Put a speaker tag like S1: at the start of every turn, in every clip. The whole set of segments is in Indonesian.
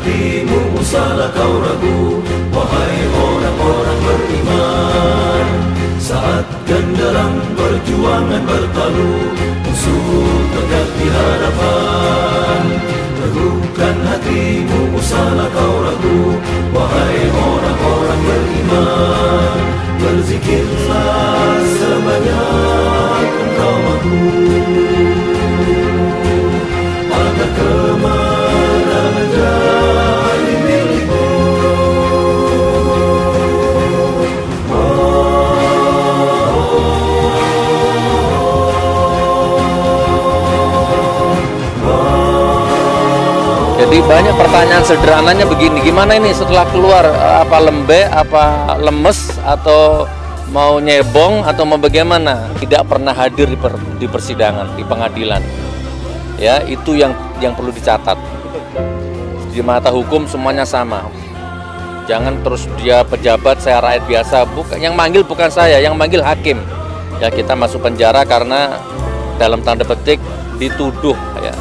S1: hatimu usahlah kau ragu, wahai orang-orang beriman. Saat genderang perjuangan bertalu, musuh tegak di hadapan. Teguhkan hatimu usahlah kau ragu, wahai orang-orang beriman. Berzikirlah sebanyak engkau mampu, maka kemenangan menjadi milikmu.
S2: Jadi banyak pertanyaan sederhananya begini, gimana ini setelah keluar, apa lembek, apa lemes, atau mau nyebong, atau mau bagaimana? Tidak pernah hadir di persidangan, di pengadilan. Ya, itu yang perlu dicatat. Di mata hukum semuanya sama. Jangan terus dia pejabat, saya rakyat biasa. Yang manggil bukan saya, yang manggil hakim. Ya, kita masuk penjara karena dalam tanda petik dituduh, ya.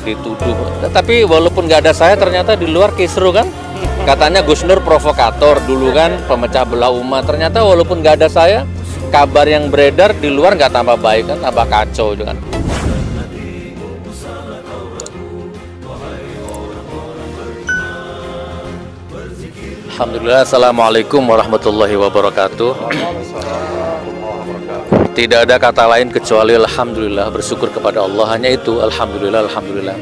S2: Dituduh. Tapi walaupun nggak ada saya, ternyata di luar kisru kan, katanya Gus Nur provokator dulu kan, pemecah belah umat. Ternyata walaupun nggak ada saya, kabar yang beredar di luar nggak tambah baik kan, tambah kacau itu kan. Alhamdulillah, assalamualaikum warahmatullahi wabarakatuh. Tidak ada kata lain kecuali alhamdulillah, bersyukur kepada Allah, hanya itu, alhamdulillah, alhamdulillah.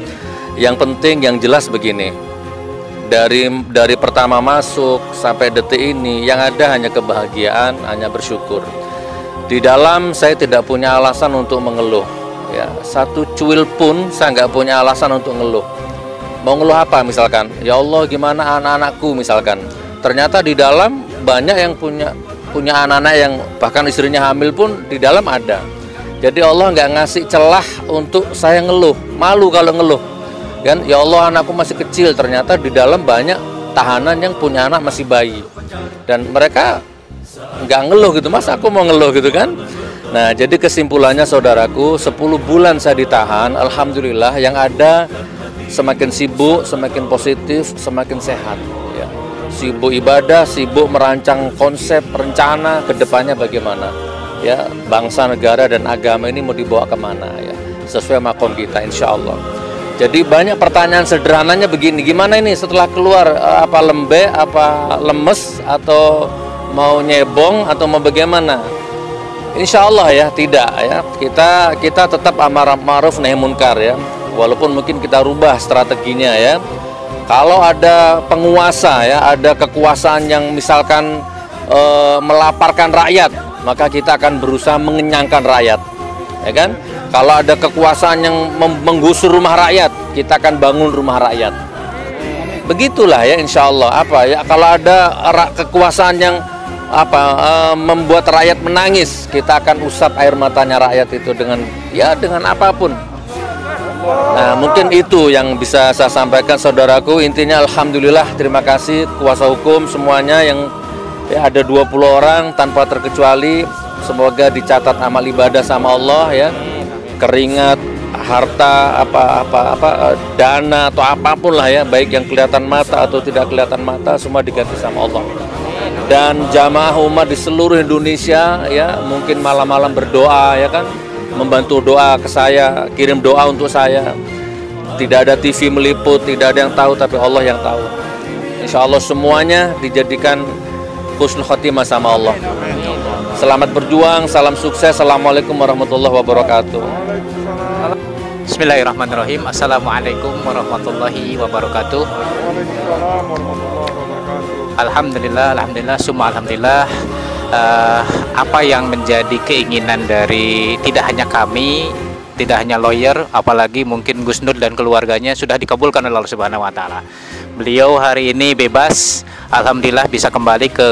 S2: Yang penting, yang jelas begini, dari pertama masuk sampai detik ini, yang ada hanya kebahagiaan, hanya bersyukur. Di dalam saya tidak punya alasan untuk mengeluh, ya, satu cuil pun saya nggak punya alasan untuk ngeluh. Mau ngeluh apa misalkan? Ya Allah, gimana anak-anakku misalkan? Ternyata di dalam banyak yang punya anak-anak yang bahkan istrinya hamil pun di dalam ada. Jadi Allah nggak ngasih celah untuk saya ngeluh, malu kalau ngeluh kan. Ya Allah, anakku masih kecil, ternyata di dalam banyak tahanan yang punya anak masih bayi dan mereka nggak ngeluh gitu. Mas, aku mau ngeluh gitu kan. Nah, jadi kesimpulannya saudaraku, 10 bulan saya ditahan, alhamdulillah. Yang ada semakin sibuk, semakin positif, semakin sehat, ya. Sibuk ibadah, sibuk merancang konsep, rencana ke depannya bagaimana, ya, bangsa, negara, dan agama ini mau dibawa kemana, ya, sesuai makom kita, insya Allah. Jadi banyak pertanyaan sederhananya begini, gimana ini setelah keluar, apa lembek, apa lemes, atau mau nyebong, atau mau bagaimana? Insya Allah ya, tidak ya, kita tetap amar ma'ruf nahi munkar ya, walaupun mungkin kita rubah strateginya ya. Kalau ada penguasa ya, ada kekuasaan yang misalkan melaparkan rakyat, maka kita akan berusaha mengenyangkan rakyat, ya kan? Kalau ada kekuasaan yang menggusur rumah rakyat, kita akan bangun rumah rakyat. Begitulah ya, insya Allah. Apa ya? Kalau ada kekuasaan yang membuat rakyat menangis, kita akan usap air matanya rakyat itu dengan apapun. Nah, mungkin itu yang bisa saya sampaikan saudaraku. Intinya alhamdulillah, terima kasih kuasa hukum semuanya yang ya, ada 20 orang tanpa terkecuali. Semoga dicatat amal ibadah sama Allah ya. Keringat, harta, dana atau apapun lah ya, baik yang kelihatan mata atau tidak kelihatan mata, semua diganti sama Allah. Dan jamaah umat di seluruh Indonesia ya, mungkin malam-malam berdoa ya kan, membantu doa ke saya, kirim doa untuk saya. Tidak ada TV meliput, tidak ada yang tahu, tapi Allah yang tahu. Insya Allah semuanya dijadikan husnul khotimah sama Allah. Selamat berjuang, salam sukses. Assalamualaikum warahmatullahi wabarakatuh.
S3: Bismillahirrahmanirrahim. Assalamualaikum warahmatullahi wabarakatuh. Alhamdulillah, summa alhamdulillah. Apa yang menjadi keinginan dari tidak hanya kami, tidak hanya lawyer, apalagi mungkin Gus Nur dan keluarganya sudah dikabulkan oleh Allah Subhanahu wa taala. Beliau hari ini bebas, alhamdulillah bisa kembali ke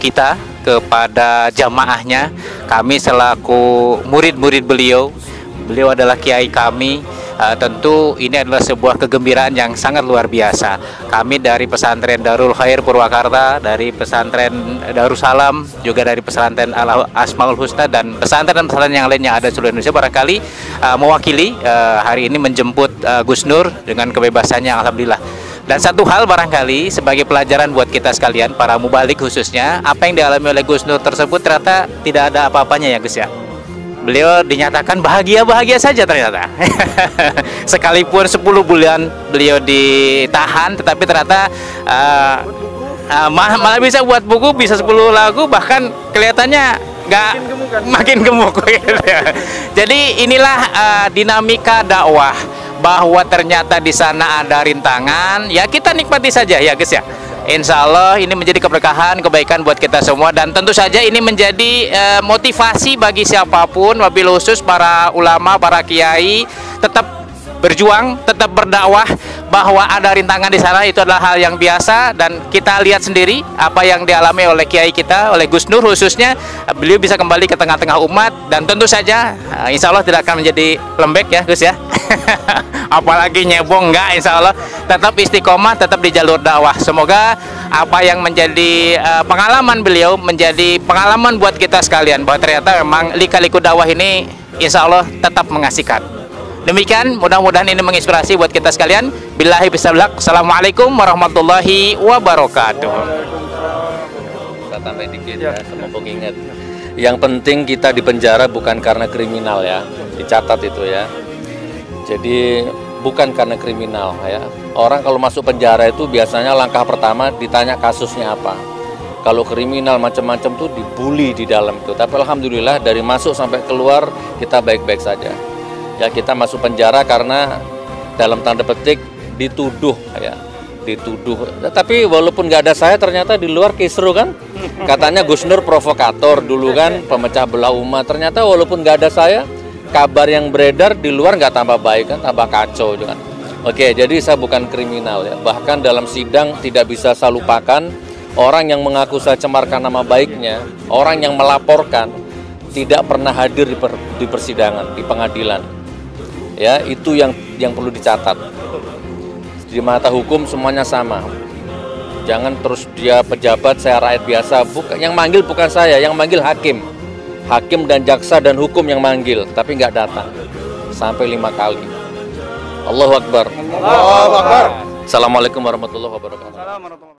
S3: kita, kepada jamaahnya. Kami selaku murid-murid beliau adalah kiai kami. Tentu ini adalah sebuah kegembiraan yang sangat luar biasa. Kami dari pesantren Darul Khair Purwakarta, dari pesantren Darussalam, juga dari pesantren Al Asmaul Husna, dan pesantren-pesantren yang lainnya ada di seluruh Indonesia barangkali mewakili hari ini menjemput Gus Nur dengan kebebasannya, alhamdulillah. Dan satu hal barangkali sebagai pelajaran buat kita sekalian, para mubalik khususnya, apa yang dialami oleh Gus Nur tersebut ternyata tidak ada apa-apanya ya Gus ya. Beliau dinyatakan bahagia-bahagia saja ternyata. Sekalipun 10 bulan beliau ditahan, tetapi ternyata malah bisa buat buku, bisa 10 lagu, bahkan kelihatannya nggak makin gemuk. Jadi inilah dinamika dakwah, bahwa ternyata di sana ada rintangan, ya kita nikmati saja ya guys ya. Insya Allah ini menjadi keberkahan, kebaikan buat kita semua, dan tentu saja ini menjadi motivasi bagi siapapun, wabil khusus para ulama, para kiai, tetap berjuang, tetap berdakwah, bahwa ada rintangan di sana itu adalah hal yang biasa, dan kita lihat sendiri apa yang dialami oleh kiai kita, oleh Gus Nur khususnya, beliau bisa kembali ke tengah-tengah umat, dan tentu saja insya Allah tidak akan menjadi lembek ya Gus ya. Apalagi nyebong, enggak, insya Allah tetap istiqomah, tetap di jalur dakwah. Semoga apa yang menjadi pengalaman beliau menjadi pengalaman buat kita sekalian, bahwa ternyata memang lika-liku dakwah ini insya Allah tetap mengasihkan. Demikian, mudah-mudahan ini menginspirasi buat kita sekalian. Billahi bismillah. Assalamualaikum warahmatullahi wabarakatuh.
S2: Saya tambah dikit ya, semoga ingat. Yang penting kita di penjara bukan karena kriminal ya, dicatat itu ya. Jadi bukan karena kriminal ya. Orang kalau masuk penjara itu biasanya langkah pertama ditanya kasusnya apa. Kalau kriminal macam-macam tuh dibully di dalam itu. Tapi alhamdulillah dari masuk sampai keluar kita baik-baik saja. Ya kita masuk penjara karena dalam tanda petik dituduh ya, dituduh. Tapi walaupun nggak ada saya, ternyata di luar kisru kan. Katanya Gus Nur provokator dulu kan, pemecah belah umat. Ternyata walaupun nggak ada saya, kabar yang beredar di luar nggak tambah baik kan, tambah kacau juga. Oke, jadi saya bukan kriminal ya. Bahkan dalam sidang tidak bisa saya lupakan orang yang mengaku saya cemarkan nama baiknya, orang yang melaporkan tidak pernah hadir di persidangan, di pengadilan. Ya, itu yang perlu dicatat. Di mata hukum semuanya sama. Jangan terus dia pejabat, saya rakyat biasa. Bukan, yang manggil bukan saya, yang manggil hakim. Hakim dan jaksa dan hukum yang manggil, tapi nggak datang sampai 5 kali. Allahu Akbar.
S4: Allahu Akbar.
S2: Assalamualaikum warahmatullahi wabarakatuh.